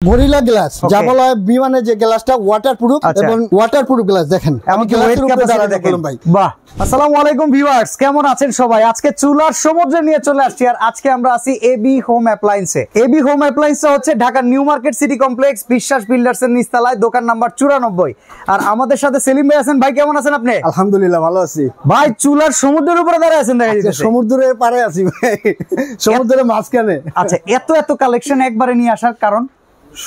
Gorilla glass, যা বলা হয় বিমানে যে গ্লাসটা ওয়াটারপ্রুফ এবং ওয়াটারপ্রুফ গ্লাস। দেখেন আমি গ্লাসের উপরে দাঁড়া দেখলাম ভাই। বাহ, আসসালামু আলাইকুম ভিউয়ার্স, কেমন আছেন সবাই? আজকে চুলার সমুদ্রে নিয়ে চলে আসছি। আর আজকে আমরা আছি এবি হোম অ্যাপ্লায়েন্সে। এবি হোম অ্যাপ্লায়েন্স হচ্ছে ঢাকার নিউ মার্কেট সিটি কমপ্লেক্স বিশ্বাস বিল্ডার্স এর নিচতলায়, দোকান নাম্বার 94। আর আমাদের সাথে সেলিম ভাই আছেন। ভাই কেমন আছেন আপনি? আলহামদুলিল্লাহ ভালো আছি ভাই। চুলার সমুদ্রের উপরে দাঁড়ায় আছেন দেখা যাচ্ছে। সমুদ্রের পাড়ে আছি ভাই, সমুদ্রের মাঝখানে। আচ্ছা, এত কালেকশন একবারে নিয়ে আসার কারণ?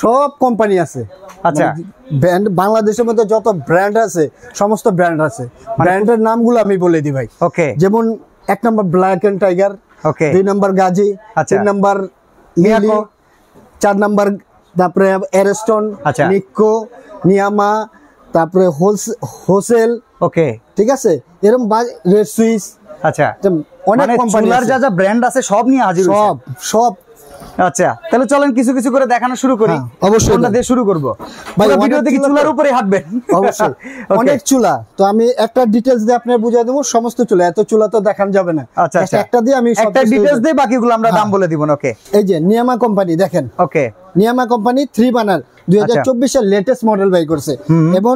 সব কোম্পানি আছে। আচ্ছা, ব্র্যান্ড বাংলাদেশের মধ্যে যত ব্র্যান্ড আছে সমস্ত ব্র্যান্ড আছে। ব্র্যান্ডের নামগুলো আমি বলে দিই ভাই। ওকে। যেমন 1 নম্বর ব্ল্যাক এন্ড টাইগার, ওকে, 2 নম্বর গাজী, 3 নম্বর মিয়াকো, 4 নম্বর তারপরে এরস্টন, নিক্কো, নিয়ামা, তারপরে হোসেল। ওকে, ঠিক আছে, এরকম রেড সুইস। আচ্ছা, অনেক কোম্পানি চুলার যা ব্র্যান্ড আছে সব নিয়ে হাজির সব। আচ্ছা, তাহলে চলেন কিছু কিছু করে দেখানো শুরু করি। অবশ্যই কোনটা দিয়ে শুরু করব ভাই? ভিডিও দেখি চুলার উপরে হাঁটবেন অবশ্যই। অনেক চুলা তো আমি একটা ডিটেইলস দিয়ে আপনাদের বুঝিয়ে দেব। সমস্ত চুলা, এত চুলা তো দেখানো যাবে না। আচ্ছা, একটা দিয়ে আমি একটা ডিটেইলস দেই, বাকিগুলো আমরা দাম বলে দিব। ওকে, এই যে নিয়ামা কোম্পানি দেখেন। ওকে, নিয়ামা কোম্পানি 3 বার্নার 2024 এর লেটেস্ট মডেল বাই করছে। এবং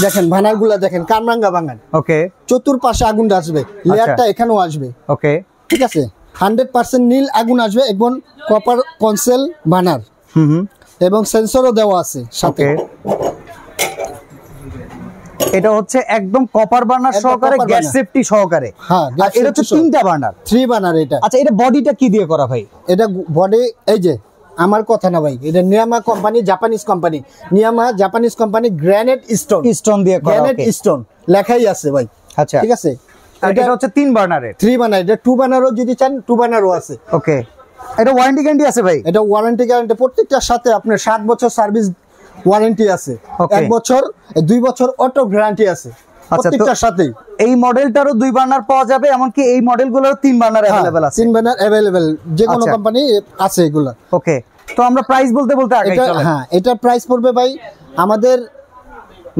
দেখেন বার্নারগুলো দেখেন, কামরাঙ্গা বার্নার। ওকে, চতুর্পাশে আগুন আসবে, লেয়ারটা এখানেও আসবে। ওকে, ঠিক আছে, 100% নীল আগুন আসবে এবং কপার কনসেল বার্নার এবং সেন্সরও দেওয়া আছে সাথে। এটা হচ্ছে একদম কপার বার্নার সহকারে, গ্যাস সেফটি সহকারে। হ্যাঁ, আর এটা হচ্ছে 3টা বার্নার, 3 বার্নার এটা। আচ্ছা, এটা বডিটা কি দিয়ে করা ভাই? এটা বডি এই যে আমার কথা না ভাই, এটা নিয়ামা কোম্পানি, জাপানিজ কোম্পানি। নিয়ামা জাপানিজ কোম্পানি, গ্রানাইট স্টোন দিয়ে করা। গ্রানাইট স্টোন লেখাই আছে ভাই। আচ্ছা, ঠিক আছে। এটা হচ্ছে 3 বার্নারের। 3 বার্নার, এটা 2 বার্নারও যদি চান 2 বার্নারও আছে। ওকে, এটা ওয়ারেন্টি গ্যারান্টি আছে ভাই? এটা ওয়ারেন্টি গ্যারান্টি প্রত্যেকটার সাথে আপনার 7 বছর সার্ভিস ওয়ারেন্টি আছে, 1 বছর 2 বছর অটো গ্যারান্টি আছে প্রত্যেকটার সাথেই। এই মডেলটারও 2 বার্নার পাওয়া যাবে, এমনকি এই মডেলগুলোরও 3 বার্নার अवेलेबल আছে। 3 বার্নার अवेलेबल যে কোনো কোম্পানি আছে এগুলা। ওকে, তো আমরা প্রাইস বলতে আগে চলেন। হ্যাঁ, এটা প্রাইস পড়বে ভাই আমাদের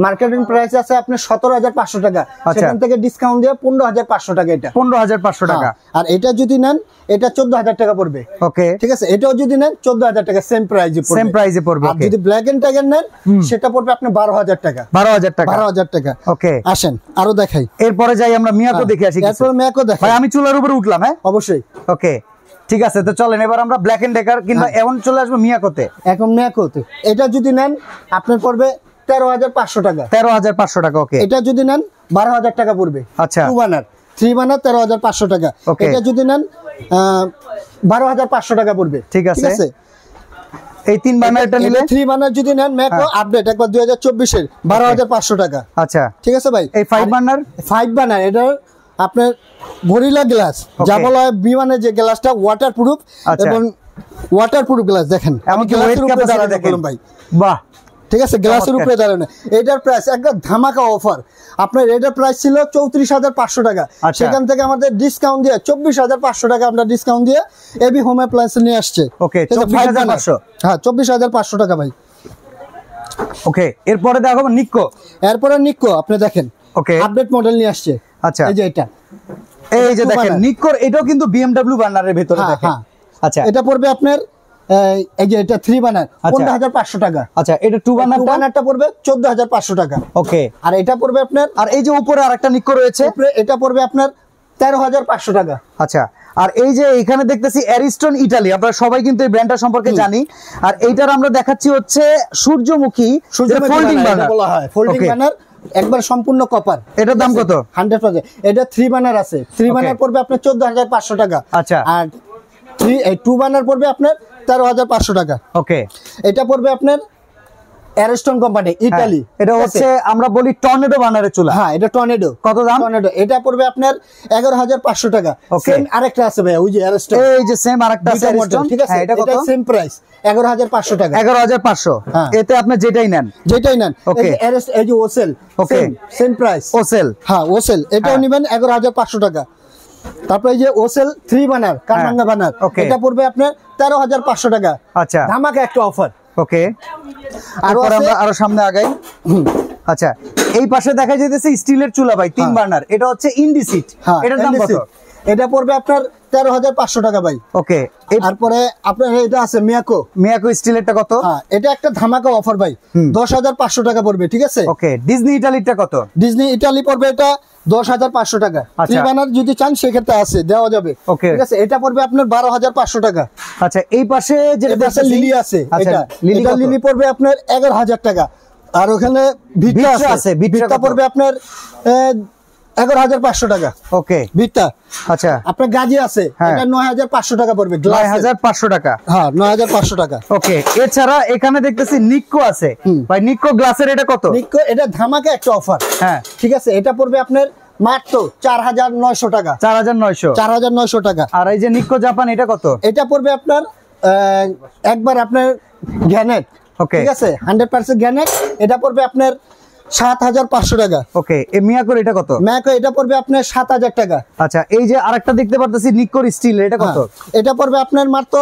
মার্কেটিং প্রাইস আছে আপনার 17,500 টাকা। সেখান থেকে ডিসকাউন্ট দিয়ে 15,500 টাকা। এটা 15,500 টাকা। আর এটা যদি নেন এটা 14,000 টাকা পড়বে। ওকে, ঠিক আছে, এটাও যদি নেন 14,000 টাকা, সেম প্রাইসে পড়বে। আর যদি ব্ল্যাক এন্ড টাইগার নেন সেটা পড়বে আপনার 12,000 টাকা। 12,000 টাকা। ওকে, আসেন আরো দেখাই। এরপরে যাই আমরা মিয়াকো দেখে আসি। এরপর মিয়াকো দেখাই ভাই। আমি চুলার উপরে উঠলাম। হ্যাঁ, অবশ্যই। ওকে, ঠিক আছে, তো চলেন এবার আমরা ব্ল্যাক এন্ড ডেকার কিংবা এখন চলে আসবো মিয়াকোতে। এখন মিয়াকোতে এটা যদি নেন আপনার পড়বে 13,500 টাকা। 13,500 টাকা। ওকে, এটা যদি নেন 12,000 টাকা পড়বে। আচ্ছা, 2 বার্নার 3 বার্নার 13,500 টাকা। এটা যদি নেন 12,500 টাকা পড়বে। ঠিক আছে। এই 3 বার্নারটা নিলে 3 বার্নার যদি নেন ম্যাকো আপডেট একবার 2024 এর 12,500 টাকা। আচ্ছা, ঠিক আছে ভাই। এই 5 বার্নার এটা আপনার গরিলা গ্লাস, যা বলা হয় বিমানে যে গ্লাসটা ওয়াটারপ্রুফ এবং ওয়াটারপ্রুফ গ্লাস। দেখেন আমি গ্লাসের উপরে দাঁড়া দেখলাম ভাই। বাহ, ঠিক আছে, গ্লাসের উপরে দাঁড়ানো। এটার প্রাইস একদম ধামাকা অফার। আপনার এটার প্রাইস ছিল 34,500 টাকা। সেখান থেকে আমাদের ডিসকাউন্ট দিয়ে 24,500 টাকা আমরা ডিসকাউন্ট দিয়ে এবি হোম অ্যাপ্লায়েন্স নিয়ে আসছে। ওকে, 24,500। হ্যাঁ, 24,500 টাকা ভাই। ওকে, এরপরে দেখো নিক্কো। এরপরে নিক্কো আপনি দেখেন। ওকে, আপডেট মডেল নিয়ে আসছে। আচ্ছা, এই যে এটা, এই যে দেখেন নিক্কোর, এটাও কিন্তু BMW বার্নারের ভিতরে দেখেন। আচ্ছা, এটা পড়বে আপনার এই যে এটা 3 বার্নার 15,500 টাকা। আচ্ছা, এটা 2 বার্নারটা পড়বে 14,500 টাকা। ওকে, আর এটা পড়বে আপনার, আর এই যে উপরে আরেকটা নিক্কো রয়েছে, এটা পড়বে আপনার 13,500 টাকা। আচ্ছা, আর এই যে এখানে দেখতেছি অ্যারিস্টন ইটালি, আমরা সবাই কিন্তু এই ব্র্যান্ডটা সম্পর্কে জানি। আর এইটার আমরা দেখাচ্ছি হচ্ছে সূর্যমুখী ফোল্ডিং বার্নার বলা হয়। ফোল্ডিং বার্নার একবার সম্পূর্ণ কপার। এটার দাম কত? 100%। এটা 3 বার্নার আছে। 3 বার্নার পড়বে আপনার 14,500 টাকা। আচ্ছা, আর 2 বার্নার পড়বে আপনার 13,500 টাকা। ওকে, এটা পড়বে আপনার এরস্টন কোম্পানি, ইতালি। এটা হচ্ছে আমরা বলি টর্নেডো বার্নারের চুলা। হ্যাঁ, এটা টর্নেডো। কত দাম? টর্নেডো এটা পড়বে আপনার 11,500 টাকা। সেম আরেকটা আছে ভাই, ওই যে এরস্টন, এই যে সেম আরেকটা আছে এরস্টন। ঠিক আছে, এটা সেম প্রাইস 11,500 টাকা। 11,500। এতে আপনি যেটাই নেন। ওকে, এই যে ওসেল, সেম প্রাইস। ওসেল, হ্যাঁ ওসেল, এটাও নেবেন 11,500 টাকা। তারপরে এই যে ওসেল 3 বার্নার, কামরাঙ্গা বার্নার, এটা পড়বে আপনার 13,500 টাকা। আচ্ছা, ধামাকা একটা অফার। ওকে, আর আমরা আরো সামনে আগাই। আচ্ছা, এই পাশে দেখা যাইতেছে স্টিলের চুলা ভাই, 3 বার্নার। এটা হচ্ছে ইন্ডিসিট। এটার দাম কত? এটা পড়বে আপনার 13,500 টাকা ভাই। ওকে, তারপরে আপনার এটা আছে মিয়াকো স্টিলেরটা কত? এটা একটা ধামাকা অফার ভাই, 10,500 টাকা পড়বে, ঠিক আছে। ওকে, ডিজনি ইটালিটা কত? ডিজনি ইটালি পড়বে এটা 10,500 টাকা। ত্রিবানার যদি চান সেক্ষেত্রে আছে, দেওয়া যাবে, ঠিক আছে। এটা পড়বে আপনার 12,500 টাকা। আচ্ছা, এই পাশে যেটা লিলি আছে, এটা লিলি পড়বে আপনার 11,000 টাকা। আর ওখানে ভিটা আছে, ভিটা পড়বে আপনার 11,500 টাকা। ওকে, ভিটা। আচ্ছা, আপনার গাজি আছে, এটা 9,500 টাকা পড়বে, 9,500 টাকা। হ্যাঁ, 9,500 টাকা। ওকে, এছাড়া এখানে দেখতেছি নিক্কো আছে ভাই। নিক্কো গ্লাসের এটা কত? নিক্কো এটা ধামাকা একটা অফার, হ্যাঁ, ঠিক আছে। এটা পড়বে আপনার মাত্র 4,900 টাকা। 4,900 টাকা। আর এই যে নিক্কো জাপান এটা কত? এটা পড়বে আপনার একবার আপনার গ্যানেট, ঠিক আছে, 100% গ্যানেট। এটা পড়বে আপনার 7,500 টাকা। ওকে, এই মিয়াকোর এটা কত? মিয়াকো এটা পড়বে আপনার 7,000 টাকা। আচ্ছা, এই যে আরেকটা দেখতে পারতেছি নিক্কোর স্টিল, এটা কত? এটা পড়বে আপনার মাত্র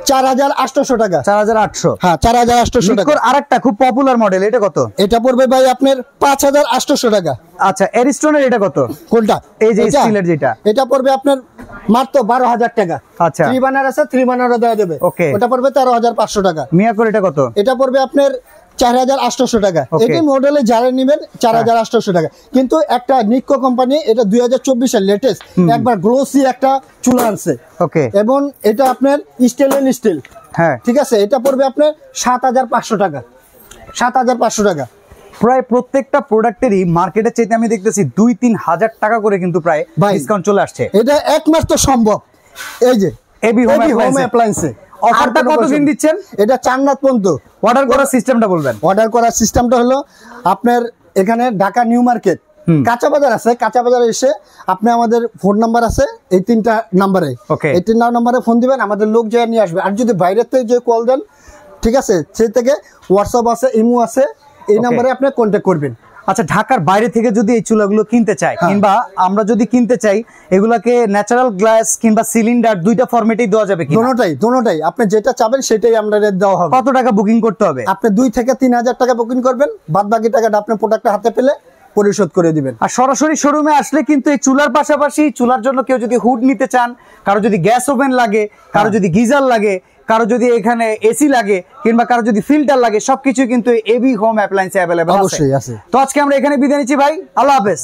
4,800 টাকা। 4,800? হ্যাঁ, 4,800 টাকা। আরেকটা খুব পপুলার মডেল, এটা কত? এটা পড়বে ভাই আপনার 5,800 টাকা। আচ্ছা, এরিস্টোনের এটা কত? কোনটা? এই যে স্টিলের যেটা, এটা পড়বে আপনার মাত্র 12,000 টাকা। আচ্ছা, 3 বানার আছে, 3 বানারও দেওয়া যাবে। ওকে, ওটা পড়বে 13,500 টাকা। মিয়াকোর এটা কত? এটা পড়বে আপনার 4,800 টাকা। এই মডেলে যারা নেবেন 4,800 টাকা। কিন্তু একটা নিক্কো কোম্পানি এটা 2024 এর লেটেস্ট একবার গ্লোসি একটা চুলা আনছে। ওকে, এবং এটা আপনার স্টেনলেস স্টিল, হ্যাঁ, ঠিক আছে। এটা পড়বে আপনার 7,500 টাকা। 7,500 টাকা। প্রায় প্রত্যেকটা প্রোডাক্টেরই মার্কেটের চাইতে আমি দেখতেছি 2-3 হাজার টাকা করে কিন্তু প্রায় ডিসকাউন্ট চলে আসছে। এটা একমাত্র সম্ভব এই যে এবি হোম অ্যাপ্লায়েন্সে। অফারটা কতদিন দিচ্ছেন? এটা চান্নাত পর্যন্ত। অর্ডার করার সিস্টেমটা বলবেন। অর্ডার করার সিস্টেমটা হলো আপনার এখানে ঢাকা নিউ মার্কেট কাঁচা বাজার আছে, কাঁচা বাজারে এসে আপনি আমাদের ফোন নাম্বার আছে এই 3টা নাম্বারে, এই 3 নাম্বারে ফোন দিবেন, আমাদের লোক যায় নিয়ে আসবে। আর যদি বাইরের থেকে যে কল দেন, ঠিক আছে, সেই থেকে হোয়াটসঅ্যাপ আছে, ইমো আছে, এই নাম্বারে আপনি কন্ট্যাক্ট করবেন। আচ্ছা, ঢাকার বাইরে থেকে যদি এই চুলাগুলো কিনতে চাই কিংবা আমরা যদি কিনতে চাই, এগুলাকে ন্যাচারাল গ্লাস কিংবা সিলিন্ডার দুইটা ফরম্যাটেই দেওয়া যাবে কি? দোনোটাই আপনি যেটা চাবেন সেটাই আমরা রেট দেওয়া হবে। কত টাকা বুকিং করতে হবে? আপনি 2 থেকে 3,000 টাকা বুকিং করবেন, বাদ বাকি টাকাটা আপনি প্রোডাক্টটা হাতে পেলে পরিশোধ করে দিবেন। আর সরাসরি শোরুমে আসলে কিন্তু এই চুলার পাশাপাশি চুলার জন্য কেউ যদি হুড নিতে চান, কারো যদি গ্যাস ওভেন লাগে, কারো যদি গিজার লাগে, কারো যদি এখানে এসি লাগে কিংবা কারো যদি ফিল্টার লাগে, সবকিছু কিন্তু এবি হোম অ্যাপ্লায়েন্সে অ্যাভেলেবল আছে। অবশ্যই আছে। তো আজকে আমরা এখানে বিদায় নিচ্ছি ভাই, আল্লাহ হাফেজ।